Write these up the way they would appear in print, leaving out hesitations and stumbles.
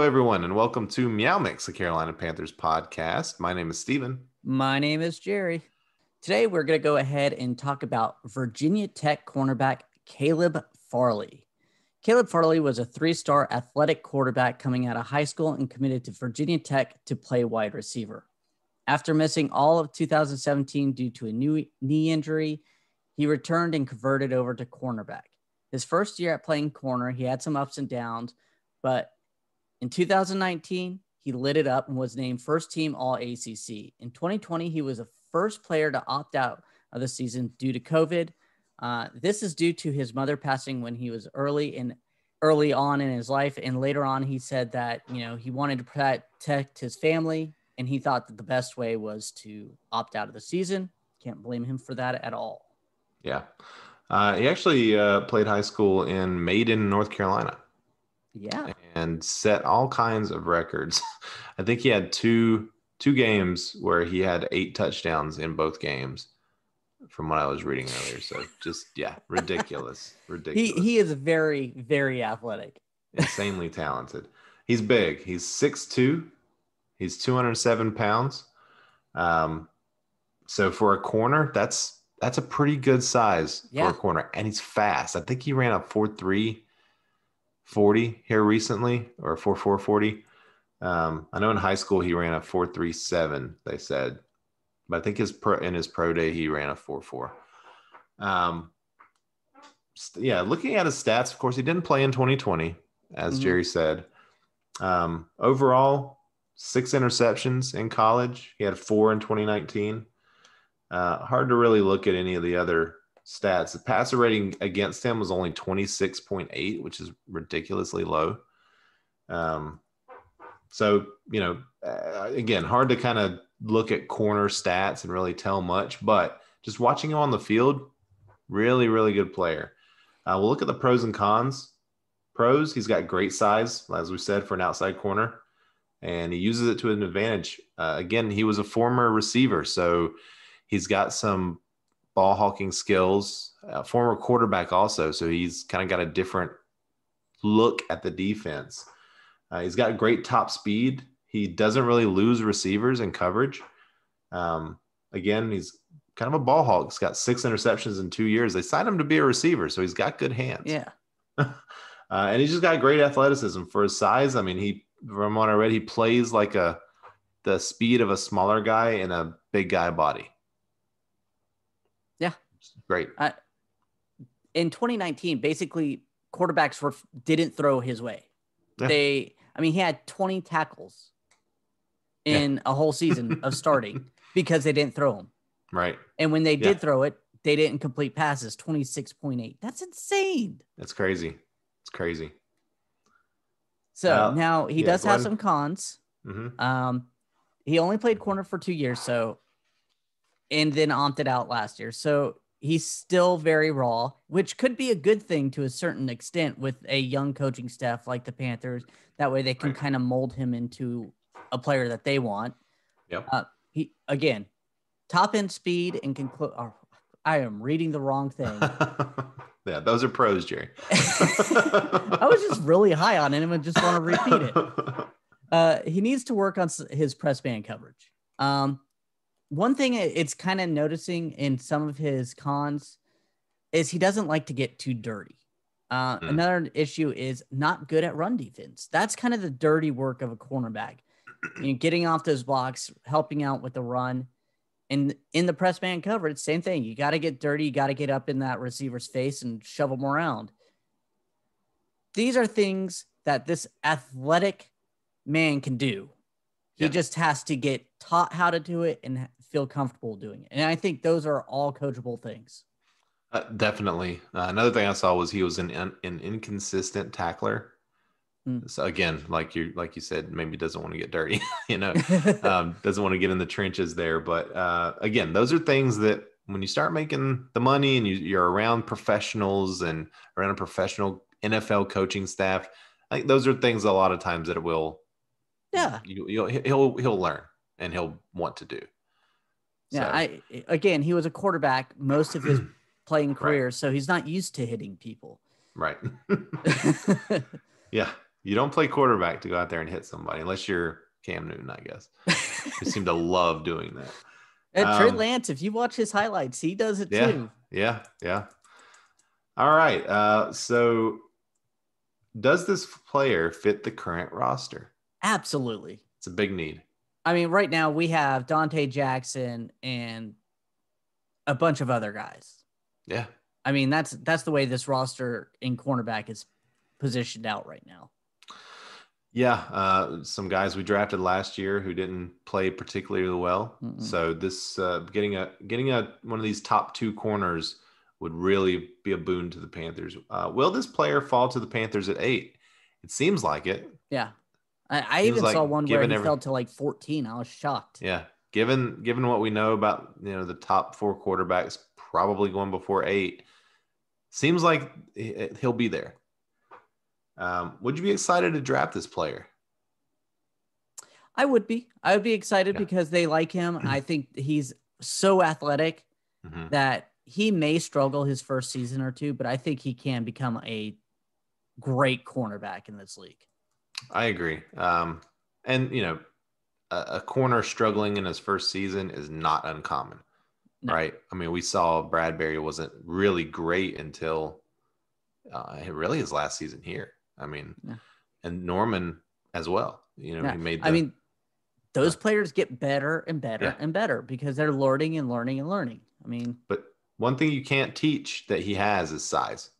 everyone, and welcome to MeowMix, the Carolina Panthers podcast. My name is Steven. My name is Jerry. Today, we're going to go ahead and talk about Virginia Tech cornerback Caleb Farley. Caleb Farley was a three-star athletic quarterback coming out of high school and committed to Virginia Tech to play wide receiver. After missing all of 2017 due to a new knee injury, he returned and converted over to cornerback. His first year at playing corner, he had some ups and downs, but in 2019, he lit it up and was named first team All-ACC. In 2020, he was the first player to opt out of the season due to COVID. This is due to his mother passing when he was early on in his life. And later on, he said that, he wanted to protect his family, and he thought that the best way was to opt out of the season. Can't blame him for that at all. Yeah. He actually played high school in Maiden, North Carolina. Yeah. And set all kinds of records. I think he had two games where he had 8 touchdowns in both games from what I was reading earlier. So just, ridiculous. He is very, very athletic. Insanely talented. He's big. He's 6'2". He's 207 pounds. So for a corner, that's a pretty good size for a corner. And he's fast. I think he ran a 4.3 40 here recently, or 4.4 40. I know in high school he ran a 4.37, they said, but I think in his pro day he ran a 4.4. Looking at his stats, of course, he didn't play in 2020, as Jerry said. Overall, 6 interceptions in college. He had 4 in 2019. Hard to really look at any of the other stats. The passer rating against him was only 26.8, which is ridiculously low. Again, hard to kind of look at corner stats and really tell much, but just watching him on the field, really, really good player. We'll look at the pros and cons. Pros, he's got great size, as we said, for an outside corner, and he uses it to an advantage. Again, he was a former receiver, so he's got some ball hawking skills, former quarterback also. So he's kind of got a different look at the defense. He's got great top speed. He doesn't really lose receivers in coverage. Again, he's kind of a ball hawk. He's got 6 interceptions in 2 years. They signed him to be a receiver, so he's got good hands. Yeah. And he's just got great athleticism for his size. I mean, from what I read, he plays like the speed of a smaller guy in a big guy body. Yeah. Great. In 2019, basically quarterbacks didn't throw his way. Yeah. He had 20 tackles in a whole season of starting because they didn't throw him. Right. And when they did throw it, they didn't complete passes, 26.8. That's insane. That's crazy. It's crazy. So now he does have some cons. Mm-hmm. He only played corner for 2 years, and then opted out last year. So he's still very raw, which could be a good thing to a certain extent with a young coaching staff like the Panthers. That way they can kind of mold him into a player that they want. Yep. He, again, top end speed and can I am reading the wrong thing. Yeah, those are pros, Jerry. I was just really high on him and just want to repeat it. He needs to work on his press man coverage. One thing it's kind of noticing in some of his cons is he doesn't like to get too dirty. Another issue is not good at run defense. That's kind of the dirty work of a cornerback. Getting off those blocks, helping out with the run. And in the press man coverage, same thing. You got to get dirty. You got to get up in that receiver's face and shove them around. These are things that this athletic man can do. He just has to get taught how to do it and feel comfortable doing it. And I think those are all coachable things. Definitely. Another thing I saw was he was an inconsistent tackler. So again, like you said, maybe doesn't want to get dirty, doesn't want to get in the trenches there. But again, those are things that when you start making the money and you're around professionals and around a professional NFL coaching staff, I think those are things a lot of times that it will. Yeah, he'll learn and he'll want to do. Yeah, so. He was a quarterback most of his playing career, so he's not used to hitting people. Right. Yeah. You don't play quarterback to go out there and hit somebody unless you're Cam Newton, I guess. You seem to love doing that. And Trey Lance, if you watch his highlights, he does it too. Yeah. All right. So does this player fit the current roster? Absolutely. It's a big need. I mean, right now we have Dante Jackson and a bunch of other guys. Yeah. I mean, that's the way this roster in cornerback is positioned out right now. Yeah, some guys we drafted last year who didn't play particularly well. Mm-mm. So this getting a one of these top 2 corners would really be a boon to the Panthers. Will this player fall to the Panthers at 8? It seems like it. Yeah, I even saw one where he fell to like 14. I was shocked. Yeah, given what we know about the top 4 quarterbacks probably going before 8, seems like he'll be there. Would you be excited to draft this player? I would be excited because they like him. I think he's so athletic that he may struggle his first season or two, but I think he can become a great cornerback in this league. I agree. And a corner struggling in his first season is not uncommon, right? I mean, we saw Bradbury wasn't really great until really his last season here. I mean, and Norman as well. He made. Those players get better and better and better because they're learning and learning and learning. I mean, but one thing you can't teach that he has is size.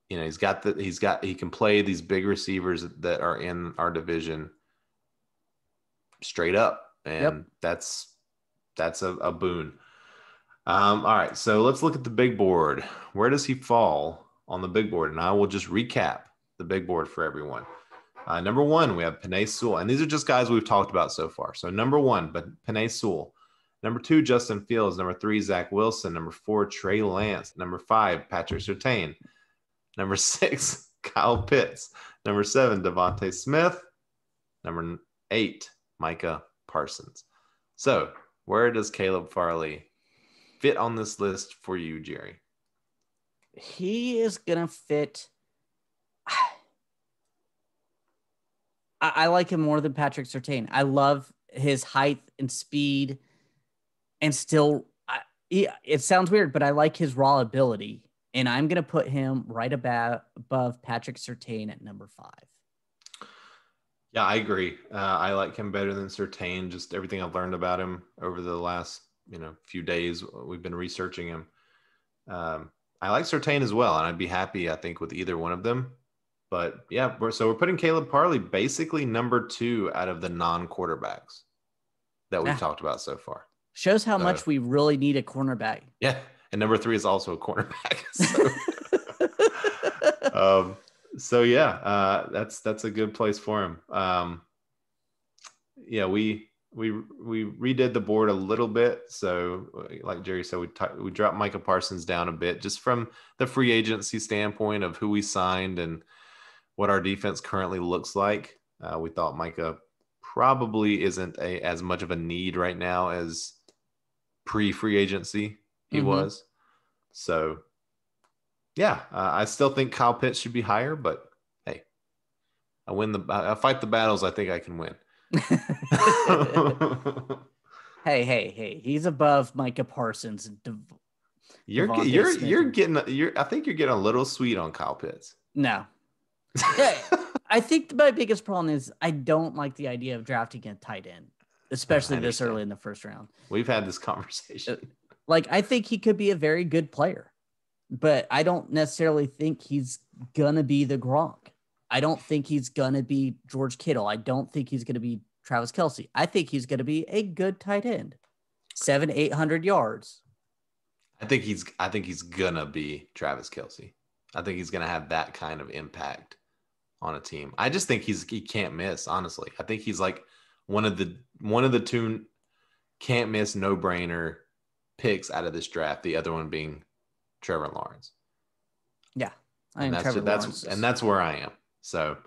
He can play these big receivers that are in our division straight up, and that's a boon. All right, so let's look at the big board. Where does he fall on the big board? And I will just recap the big board for everyone. Number 1, we have Penei Sewell, and these are just guys we've talked about so far. So number 1, but Penei Sewell. Number 2, Justin Fields. Number 3, Zach Wilson. Number 4, Trey Lance. Number 5, Patrick Surtain. Number 6, Kyle Pitts. Number 7, Devontae Smith. Number 8, Micah Parsons. So where does Caleb Farley fit on this list for you, Jerry? He is going to fit. I like him more than Patrick Surtain. I love his height and speed, and still, it sounds weird, but I like his raw ability, and I'm going to put him right above Patrick Surtain at number 5. Yeah, I agree. I like him better than Surtain. Just everything I've learned about him over the last few days, we've been researching him. I like Surtain as well, and I'd be happy, I think, with either one of them. But yeah, we're putting Caleb Farley basically number 2 out of the non-quarterbacks that we've talked about so far. Shows how much we really need a cornerback. Yeah, and number 3 is also a cornerback. So that's a good place for him. We redid the board a little bit. So like Jerry said, we dropped Micah Parsons down a bit just from the free agency standpoint of who we signed and what our defense currently looks like. We thought Micah probably isn't as much of a need right now as pre-free agency he was. So I still think Kyle Pitts should be higher, but hey, I fight the battles I think I can win. Hey, he's above Micah Parsons. I think you're getting a little sweet on Kyle Pitts. No. Yeah, I think my biggest problem is I don't like the idea of drafting a tight end, especially this early in the first round. We've had this conversation. I think he could be a very good player, but I don't necessarily think he's gonna be the Gronk. I don't think he's gonna be George Kittle. I don't think he's gonna be Travis Kelce. I think he's gonna be a good tight end, 700-800 yards. I think he's gonna be Travis Kelce. I think he's gonna have that kind of impact on a team. I just think he can't miss, honestly. I think he's like one of the 2 can't miss, no-brainer picks out of this draft, the other one being Trevor Lawrence. Yeah. That's where I am. So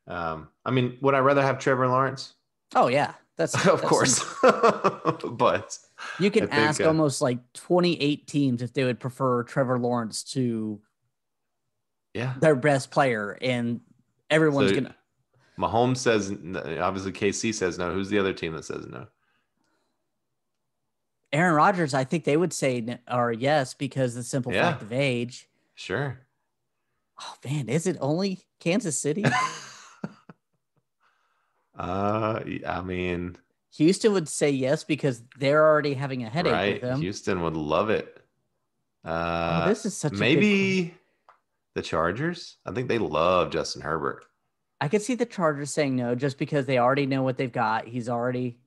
would I rather have Trevor Lawrence? Oh yeah. That's of course. But you can ask almost like 28 teams if they would prefer Trevor Lawrence to their best player, and Everyone's So going to. Mahomes says, obviously KC says no. Who's the other team that says no? Aaron Rodgers, I think they would say or yes because the simple fact of age. Sure. Oh, man, is it only Kansas City? I mean, Houston would say yes because they're already having a headache with right. him. Houston would love it. This is such maybe the Chargers. I think they love Justin Herbert. I could see the Chargers saying no just because they already know what they've got. He's already.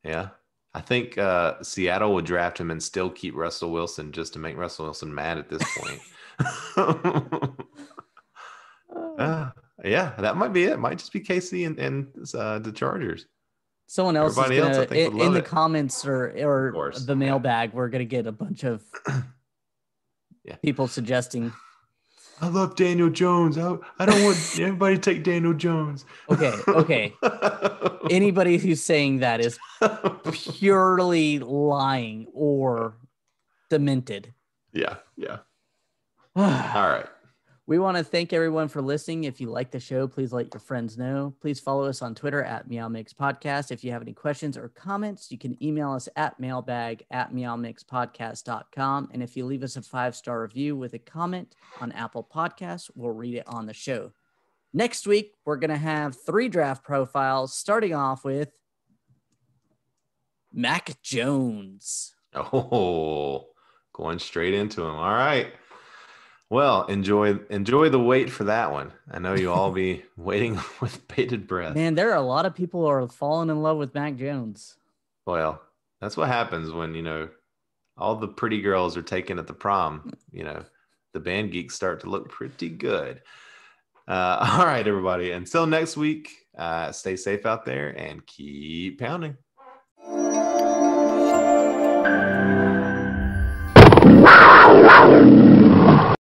Yeah. I think Seattle would draft him and still keep Russell Wilson just to make Russell Wilson mad at this point. Yeah, that might be it. Might just be KC and the Chargers. Someone else Everybody is else, I gonna think, would in love the it. comments or the mailbag. We're gonna get a bunch of people suggesting. I love Daniel Jones. I don't want everybody to take Daniel Jones. Okay. Anybody who's saying that is purely lying or demented. Yeah. All right. We want to thank everyone for listening. If you like the show, please let your friends know. Please follow us on Twitter at MeowMix Podcast. If you have any questions or comments, you can email us at mailbag@meowmixpodcast.com. And if you leave us a 5-star review with a comment on Apple Podcasts, we'll read it on the show. Next week, we're going to have 3 draft profiles, starting off with Mac Jones. Oh, going straight into him. All right. Well, enjoy the wait for that one. I know you'll all be waiting with bated breath. Man, there are a lot of people who are falling in love with Mac Jones. Well, that's what happens when, all the pretty girls are taken at the prom. The band geeks start to look pretty good. All right, everybody. Until next week, stay safe out there and keep pounding.